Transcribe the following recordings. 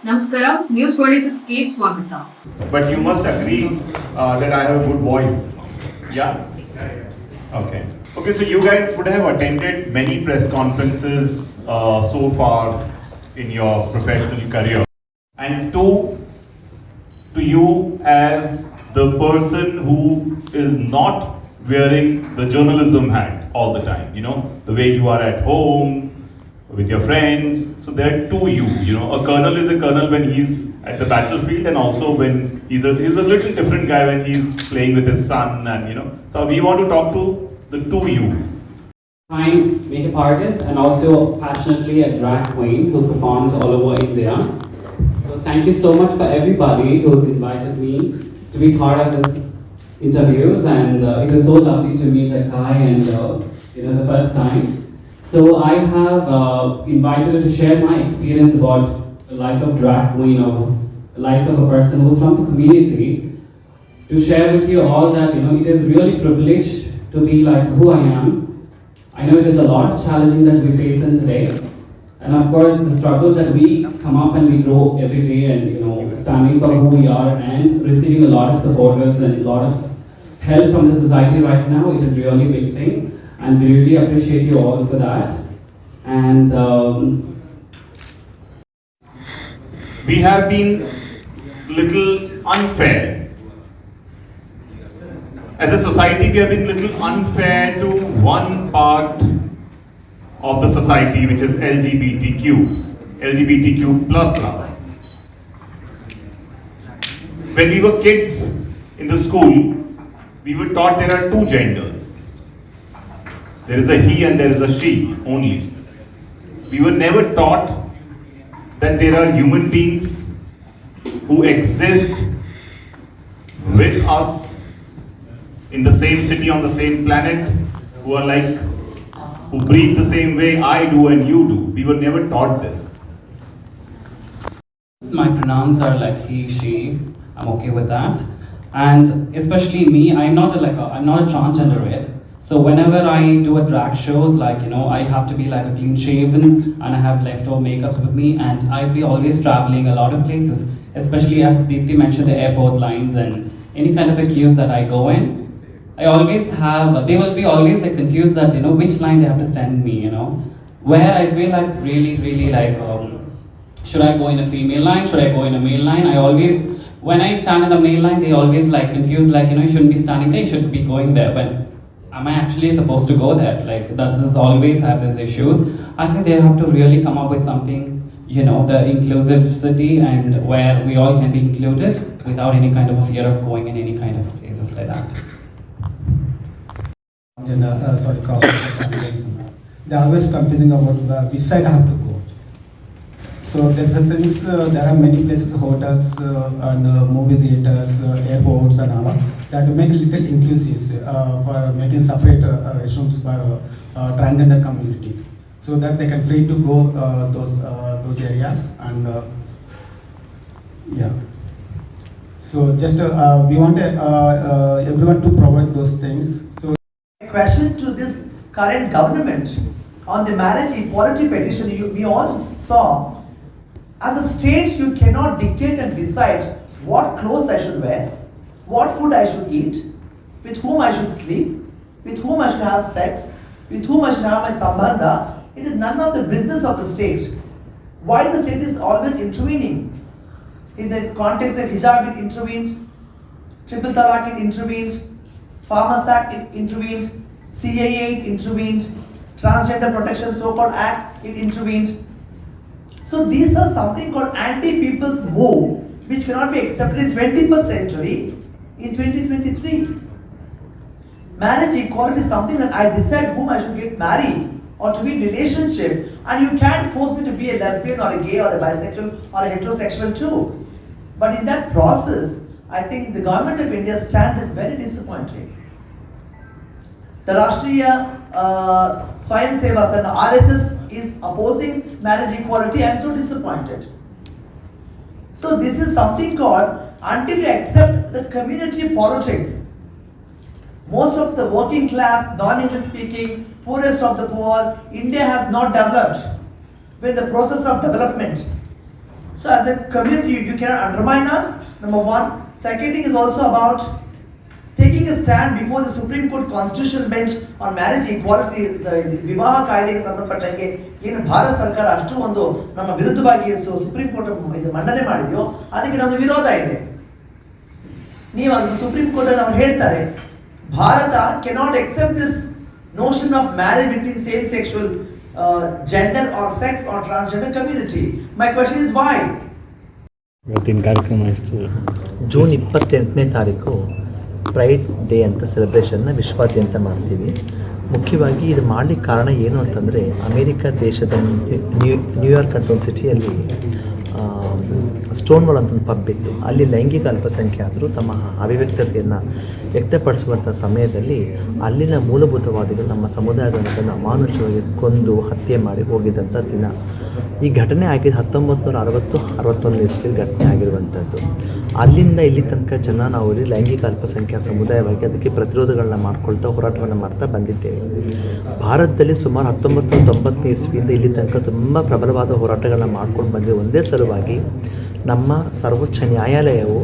ನಮಸ್ಕಾರ ನ್ಯೂಸ್ 26 ಗೆ ಸ್ವಾಗತ. But you must agree that I have a good voice. Yeah? Okay. Okay, so you guys would have attended many press conferences so far in your professional career. And to you as the person who is not wearing the journalism hat all the time, you know, the way you are at home, with your friends. So there are two you know, a colonel is a colonel when he's at the battlefield, and also when he's a little different guy when he's playing with his son, and you know. So we want to talk to the two you. I'm makeup artist and also passionately a drag queen who performs all over India. So thank you so much for everybody who's invited me to be part of this interviews, and it was so lovely to meet Akai and the first time. So I have invited her to share my experience about the life of drag queen, or the life of a person who's from the community, to share with you all that it is really privileged to be like who I am. I know it is a lot of challenging that we face in today, and of course the struggle that we come up and we grow every day, and standing for who we are and receiving a lot of supporters and a lot of help from the society right now. It is really a big thing. And we really appreciate you all for that. And we have been little unfair. As a society, we have been little unfair to one part of the society, which is LGBTQ plus rather. When we were kids in the school, we were taught there are two genders. There is a he and there is a she only. We were never taught that there are human beings who exist with us in the same city, on the same planet, who breathe the same way I do and you do. We were never taught this. My pronouns are like he, she. I'm okay with that. And especially me, I'm not a transgender yet. So whenever I do a drag shows, I have to be like a clean shaven, and I have leftover makeups with me, and I'll be always traveling a lot of places, especially as Deepthi mentioned, the airport lines and any kind of a queues that I go in. I always have, they will be always like confused that, which line they have to send me, where I feel like really like, should I go in a female line, should I go in a male line? When I stand in the male line, they always like confused, like, you shouldn't be standing there, you should be going there. But am I actually supposed to go there? Like, that is always have these issues. I think they have to really come up with something, the inclusivity, and where we all can be included without any kind of a fear of going in any kind of places like that. They're always confusing about which side I have to go. So there are many places, hotels and movie theaters, airports and all that, to make a little inclusive for making separate restrooms for transgender community, so that they can free to go those areas. And yeah, so just we want everyone to provide those things. So question to this current government on the marriage equality petition, we all saw, as a state you cannot dictate and decide what clothes I should wear, what food I should eat, with whom I should sleep, with whom I should have sex, with whom I should have my sambandha. It is none of the business of the state. Why the state is always intervening? In the context of hijab it intervened, triple talaq it intervened, Farmers Act it intervened, CAA it intervened, Transgender Protection so-called Act it intervened. So these are something called anti-people's move, which cannot be accepted in 21st century, in 2023. Marriage equality is something that I decide whom I should get married or to be in relationship, and you can't force me to be a lesbian or a gay or a bisexual or a heterosexual too. But in that process, I think the government of India's stand is very disappointing. The Rashtriya Swayam Seva Sangh, RSS, is opposing marriage equality. I am so disappointed. So this is something called, until you accept the community politics, most of the working class, non-English speaking, poorest of the poor, India has not developed. We're in the process of development. So as a community, you cannot undermine us, number one. Second thing is also about taking a stand before the Supreme Court Constitutional Bench on marriage equality, ವಿವಾಹ ಕಾಯ್ದೆಗೆ ಸಂಬಂಧಪಟ್ಟಂಗೆ ಏನು ಭಾರತ ಸರ್ಕಾರ ಅಷ್ಟು ಒಂದು ನಮ್ಮ ವಿರುದ್ಧವಾಗಿ supreme court ಇದು ಮಂಡನೆ ಮಾಡಿದೆಯೋ ಅದಕ್ಕೆ ನಮ್ದು ವಿರೋಧ ಇದೆ. ನೀವು ಅದು ಸುಪ್ರೀಂ ಕೋರ್ಟ್ ಅಲ್ಲಿ ಅವ್ರು ಹೇಳ್ತಾರೆ, Bharat cannot accept this notion of marriage between same sexual gender or sex or transgender community. My question is why? ಇವತ್ತಿನ ಕಾರ್ಯಕ್ರಮ ಎಷ್ಟು ಜೂನ್ 28ನೇ ತಾರೀಕು ಪ್ರೈಡ್ ಡೇ ಅಂತ ಸೆಲೆಬ್ರೇಷನ್ನ ವಿಶ್ವಾದ್ಯಂತ ಮಾಡ್ತೀವಿ. ಮುಖ್ಯವಾಗಿ ಇದು ಮಾಡಲಿಕ್ಕೆ ಕಾರಣ ಏನು ಅಂತಂದರೆ, ಅಮೇರಿಕ ದೇಶದ ನ್ಯೂಯಾರ್ಕ್ ಅಂತ ಒಂದು ಸಿಟಿಯಲ್ಲಿ ಸ್ಟೋನ್ ವಾಲ್ ಅಂತ ಒಂದು ಪಬ್ ಇತ್ತು. ಅಲ್ಲಿ ಲೈಂಗಿಕ ಅಲ್ಪಸಂಖ್ಯಾತರು ತಮ್ಮ ಅಭಿವ್ಯಕ್ತತೆಯನ್ನು ವ್ಯಕ್ತಪಡಿಸುವಂಥ ಸಮಯದಲ್ಲಿ ಅಲ್ಲಿನ ಮೂಲಭೂತವಾದಿಗಳು ನಮ್ಮ ಸಮುದಾಯದ ಅಮಾನುಷವಾಗಿ ಕೊಂದು ಹತ್ಯೆ ಮಾಡಿ ಹೋಗಿದ್ದಂಥ ದಿನ. ಈ ಘಟನೆ ಆಗಿದ್ದು 1960-61 ಇಸ್ವಿಯಲ್ಲಿ ಘಟನೆ ಆಗಿರುವಂಥದ್ದು. ಅಲ್ಲಿಂದ ಇಲ್ಲಿ ತನಕ ಜನ ನಾವು ಲೈಂಗಿಕ ಅಲ್ಪಸಂಖ್ಯಾತ ಸಮುದಾಯವಾಗಿ ಅದಕ್ಕೆ ಪ್ರತಿರೋಧಗಳನ್ನ ಮಾಡ್ಕೊಳ್ತಾ ಹೋರಾಟವನ್ನು ಮಾಡ್ತಾ ಬಂದಿದ್ದೇವೆ. ಭಾರತದಲ್ಲಿ ಸುಮಾರು 1990 ಇಸ್ವಿಯಿಂದ ಇಲ್ಲಿ ತನಕ ತುಂಬ ಪ್ರಬಲವಾದ ಹೋರಾಟಗಳನ್ನ ಮಾಡ್ಕೊಂಡು ಬಂದಿದೆ. ಒಂದೇ ಸಲುವಾಗಿ ನಮ್ಮ ಸರ್ವೋಚ್ಚ ನ್ಯಾಯಾಲಯವು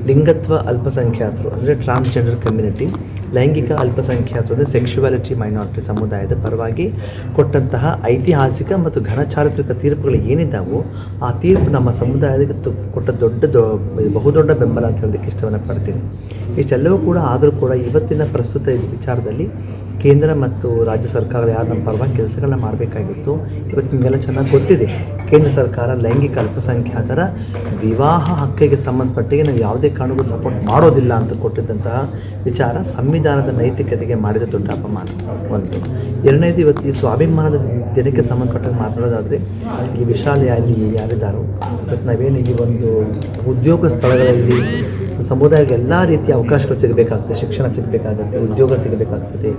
ಲಿಂಗತ್ವ ಅಲ್ಪಸಂಖ್ಯಾತರು ಅಂದರೆ ಟ್ರಾನ್ಸ್ಜೆಂಡರ್ ಕಮ್ಯುನಿಟಿ, ಲೈಂಗಿಕ ಅಲ್ಪಸಂಖ್ಯಾತರು ಅಂದರೆ ಸೆಕ್ಷುವಾಲಿಟಿ ಮೈನಾರಿಟಿ ಸಮುದಾಯದ ಪರವಾಗಿ ಕೊಟ್ಟಂತಹ ಐತಿಹಾಸಿಕ ಮತ್ತು ಘನಚಾರಿತ್ರಿಕ ತೀರ್ಪುಗಳು ಏನಿದ್ದಾವೋ ಆ ತೀರ್ಪು ನಮ್ಮ ಸಮುದಾಯಕ್ಕೆ ಕೊಟ್ಟ ಬಹುದೊಡ್ಡ ಬೆಂಬಲ ಅಂತ ಹೇಳೋದಕ್ಕೆ ಇಷ್ಟವನ್ನು ಪಡ್ತೀನಿ. ಇಷ್ಟೆಲ್ಲವೂ ಕೂಡ ಆದರೂ ಕೂಡ ಇವತ್ತಿನ ಪ್ರಸ್ತುತ ವಿಚಾರದಲ್ಲಿ ಕೇಂದ್ರ ಮತ್ತು ರಾಜ್ಯ ಸರ್ಕಾರಗಳು ಯಾರು ನಮ್ಮ ಪರವಾಗಿ ಕೆಲಸಗಳನ್ನ ಮಾಡಬೇಕಾಗಿತ್ತು, ಇವತ್ತು ನಿಮಗೆಲ್ಲ ಚೆನ್ನಾಗಿ ಗೊತ್ತಿದೆ. ಕೇಂದ್ರ ಸರ್ಕಾರ ಲೈಂಗಿಕ ಅಲ್ಪಸಂಖ್ಯಾತರ ವಿವಾಹ ಹಕ್ಕಿಗೆ ಸಂಬಂಧಪಟ್ಟಿಗೆ ನಾವು ಯಾವುದೇ ಕಾರಣಕ್ಕೂ ಸಪೋರ್ಟ್ ಮಾಡೋದಿಲ್ಲ ಅಂತ ಕೊಟ್ಟಿದ್ದಂತಹ ವಿಚಾರ ಸಂವಿಧಾನದ ನೈತಿಕತೆಗೆ ಮಾಡಿದ ದೊಡ್ಡ ಅಪಮಾನ ಒಂದು. ಎರಡನೇದು, ಇವತ್ತು ಈ ಸ್ವಾಭಿಮಾನದ ದಿನಕ್ಕೆ ಸಂಬಂಧಪಟ್ಟಾಗ ಮಾತಾಡೋದಾದರೆ ಈ ವಿಶಾಲ ಯಾರಿದ್ದಾರೋ ಇವತ್ತು ನಾವೇನು ಈ ಒಂದು ಉದ್ಯೋಗ ಸ್ಥಳಗಳಲ್ಲಿ ಸಮುದಾಯಕ್ಕೆ ಎಲ್ಲ ರೀತಿಯ ಅವಕಾಶಗಳು ಸಿಗಬೇಕಾಗ್ತದೆ, ಶಿಕ್ಷಣ ಸಿಗಬೇಕಾಗತ್ತೆ, ಉದ್ಯೋಗ ಸಿಗಬೇಕಾಗ್ತದೆ,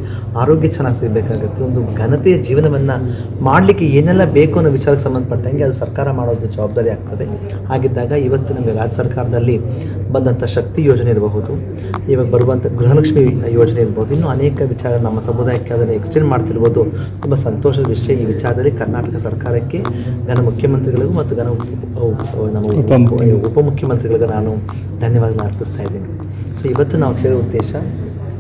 ಆರೋಗ್ಯ ಚೆನ್ನಾಗಿ ಸಿಗಬೇಕಾಗತ್ತೆ, ಒಂದು ಘನತೆಯ ಜೀವನವನ್ನು ಮಾಡಲಿಕ್ಕೆ ಏನೆಲ್ಲ ಬೇಕು ಅನ್ನೋ ವಿಚಾರಕ್ಕೆ ಸಂಬಂಧಪಟ್ಟಂಗೆ ಅದು ಸರ್ಕಾರ ಮಾಡೋದು ಜವಾಬ್ದಾರಿ ಆಗ್ತದೆ. ಹಾಗಿದ್ದಾಗ ಇವತ್ತು ನಮಗೆ ರಾಜ್ಯ ಸರ್ಕಾರದಲ್ಲಿ ಬಂದಂಥ ಶಕ್ತಿ ಯೋಜನೆ ಇರಬಹುದು, ಇವಾಗ ಬರುವಂಥ ಗೃಹಲಕ್ಷ್ಮಿ ಯೋಜನೆ ಇರ್ಬೋದು, ಇನ್ನೂ ಅನೇಕ ವಿಚಾರ ನಮ್ಮ ಸಮುದಾಯಕ್ಕೆ ಅದನ್ನು ಎಕ್ಸ್ಟೆಂಡ್ ಮಾಡ್ತಿರ್ಬೋದು. ತುಂಬ ಸಂತೋಷದ ವಿಷಯ. ಈ ವಿಚಾರದಲ್ಲಿ ಕರ್ನಾಟಕ ಸರ್ಕಾರಕ್ಕೆ ಘನ ಮುಖ್ಯಮಂತ್ರಿಗಳಿಗೂ ಮತ್ತು ನಮ್ಮ ಉಪಮುಖ್ಯಮಂತ್ರಿಗಳಿಗೂ ನಾನು ಧನ್ಯವಾದ ಅರ್ಪಿಸ್ತಾ ಇದ್ದೀನಿ. ಸೊ ಇವತ್ತು ನಾವು ಸೇರೋ ಉದ್ದೇಶ,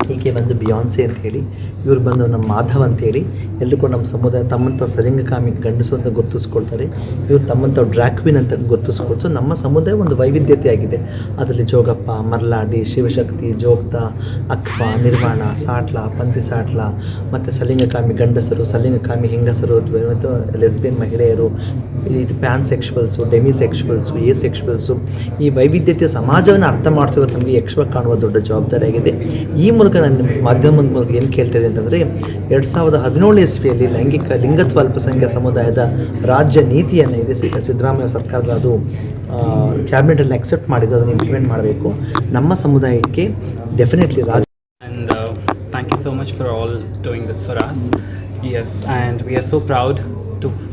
ಹೀಗೆ ಬಂದು ಬಿಯಾನ್ಸೆ ಅಂತ ಹೇಳಿ, ಇವ್ರು ಬಂದು ನಮ್ಮ ಮಾಧವ್ ಅಂತೇಳಿ ಎಲ್ಲರೂ ಕೂಡ ನಮ್ಮ ಸಮುದಾಯ ತಮ್ಮಂಥ ಸಲಿಂಗಕಾಮಿ ಗಂಡಸು ಅಂತ ಗುರುತಿಸ್ಕೊಳ್ತಾರೆ, ಇವ್ರು ತಮ್ಮಂಥ ಡ್ರ್ಯಾಕ್ವಿನ್ ಅಂತ ಗುರುತಿಸ್ಕೊಳ್ತು. ನಮ್ಮ ಸಮುದಾಯ ಒಂದು ವೈವಿಧ್ಯತೆ ಆಗಿದೆ. ಅದರಲ್ಲಿ ಜೋಗಪ್ಪ, ಮರ್ಲಾಡಿ, ಶಿವಶಕ್ತಿ, ಜೋಗ್ತ, ಅಕ್ಪ, ನಿರ್ವಾಣ, ಸಾಟ್ಲ, ಪಂಥಿ ಸಾಟ್ಲ, ಮತ್ತು ಸಲಿಂಗಕಾಮಿ ಗಂಡಸರು, ಸಲಿಂಗಕಾಮಿ ಹೆಂಗಸರು, ಮತ್ತು ಲೆಸ್ಬಿಯನ್ ಮಹಿಳೆಯರು, ಇದು ಪ್ಯಾನ್ ಸೆಕ್ಷುವಲ್ಸು, ಡೆಮಿ ಸೆಕ್ಷುವಲ್ಸು, ಎ ಸೆಕ್ಷುವಲ್ಸು, ಈ ವೈವಿಧ್ಯತೆಯ ಸಮಾಜವನ್ನು ಅರ್ಥ ಮಾಡಿಸುವ ನಮಗೆ ಯಕ್ಷವಾಗಿ ಕಾಣುವ ದೊಡ್ಡ ಜವಾಬ್ದಾರಿ ಆಗಿದೆ. ಈ ಮೂಲಕ ನಾನು ಮಾಧ್ಯಮದ ಮೂಲಕ ಏನು ಕೇಳ್ತಾ ಇದ್ದೆ ಅಂತಂದರೆ, 2017 ಇಸ್ವಿಯಲ್ಲಿ ಲಿಂಗತ್ವ ಅಲ್ಪಸಂಖ್ಯಾತ ಸಮುದಾಯದ ರಾಜ್ಯ ನೀತಿಯನ್ನು ಇದೆ ಸಿದ್ದರಾಮಯ್ಯ ಸರ್ಕಾರದ, ಅದು ಕ್ಯಾಬಿನೆಟಲ್ಲಿ ಅಕ್ಸೆಪ್ಟ್ ಮಾಡಿದ್ದು, ಅದನ್ನು ಇಂಪ್ಲಿಮೆಂಟ್ ಮಾಡಬೇಕು ನಮ್ಮ ಸಮುದಾಯಕ್ಕೆ definitely. And thank you so much for all doing this for us. Yes, and we are so proud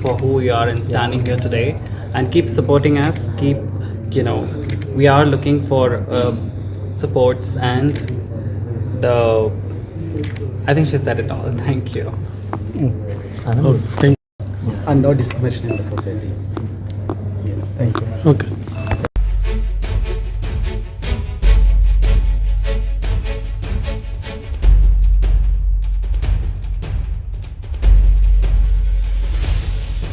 for who we are and standing here today, and keep supporting us. We are looking for supports, and I think she said it all. Thank you. and no discrimination in the society. Yes, thank you. Okay.